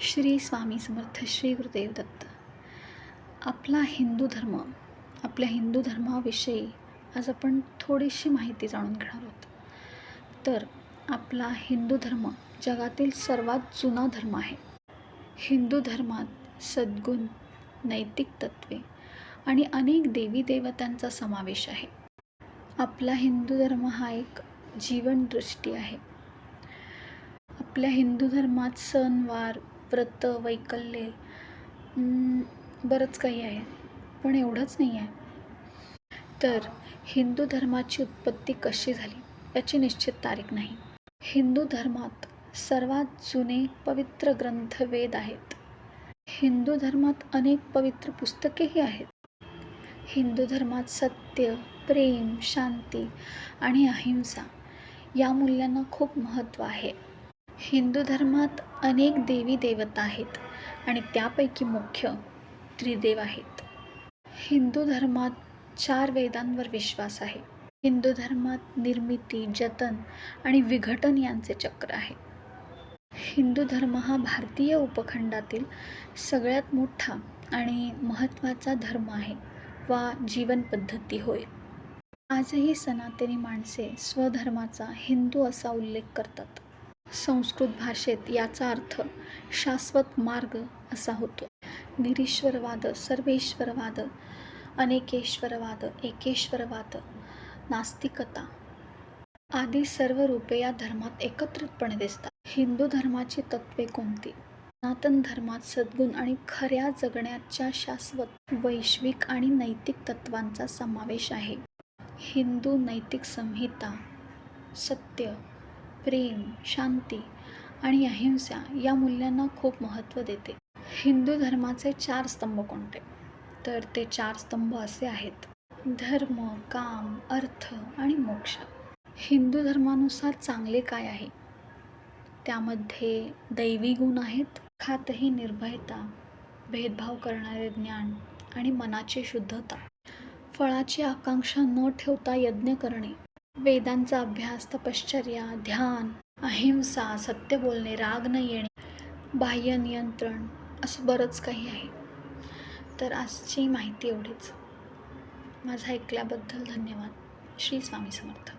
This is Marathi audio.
श्री स्वामी समर्थ, श्री गुरुदेव दत्त. आपला हिंदू धर्म, आपल्या हिंदू धर्माविषयी आज आपण थोडीशी माहिती जाणून घेणार आहोत. तर आपला हिंदू धर्म जगातील सर्वात जुना धर्म आहे. हिंदू धर्मात सद्गुण, नैतिक तत्त्वे आणि अनेक देवी देवतांचा समावेश आहे. आपला हिंदू धर्म हा एक जीवनदृष्टी आहे. आपल्या हिंदू धर्मात सणवार, व्रत, वैकल्ये बरंच काही आहे, पण एवढंच नाही आहे. तर हिंदू धर्माची उत्पत्ती कशी झाली याची निश्चित तारीख नाही. हिंदू धर्मात सर्वात जुने पवित्र ग्रंथ वेद आहेत. हिंदू धर्मात अनेक पवित्र पुस्तकेही आहेत. हिंदू धर्मात सत्य, प्रेम, शांती आणि अहिंसा या मूल्यांना खूप महत्त्व आहे. हिंदू धर्मात अनेक देवी देवता आहेत आणि त्यापैकी मुख्य त्रिदेव आहेत. हिंदू धर्मात 4 वेदांवर विश्वास आहे. हिंदू धर्मात निर्मिती, जतन आणि विघटन यांचे चक्र आहे. हिंदू धर्म हा भारतीय उपखंडातील सगळ्यात मोठा आणि महत्त्वाचा धर्म आहे वा जीवनपद्धती होय. आजही सनातनी माणसे स्वधर्माचा हिंदू असा उल्लेख करतात. संस्कृत भाषेत याचा अर्थ शाश्वत मार्ग असा होतो. निरीश्वरवाद, सर्वेश्वरवाद, अनेकेश्वरवाद, एकेश्वरवाद, नास्तिकता आदी सर्व रूपे या धर्मात एकत्रितपणे दिसतात. हिंदू धर्माची तत्त्वे कोणती? सनातन धर्मात सद्गुण आणि खऱ्या जगण्याच्या शाश्वत, वैश्विक आणि नैतिक तत्त्वांचा समावेश आहे. हिंदू नैतिक संहिता सत्य, प्रेम, शांती आणि अहिंसा या मूल्यांना खूप महत्त्व देते. हिंदू धर्माचे 4 स्तंभ कोणते? तर ते 4 स्तंभ असे आहेत: धर्म, काम, अर्थ आणि मोक्ष. हिंदू धर्मानुसार चांगले काय आहे? त्यामध्ये दैवी गुण आहेत, खातही निर्भयता, भेदभाव करणारे ज्ञान आणि मनाची शुद्धता, फळाची आकांक्षा न ठेवता यज्ञ करणे, वेदांचा अभ्यास, तपश्चर्या, ध्यान, अहिंसा, सत्य बोलणे, राग न येणे, बाह्य नियंत्रण, असं बरंच काही आहे. तर आजची माहिती एवढीच. माझं ऐकल्याबद्दल धन्यवाद. श्री स्वामी समर्थ.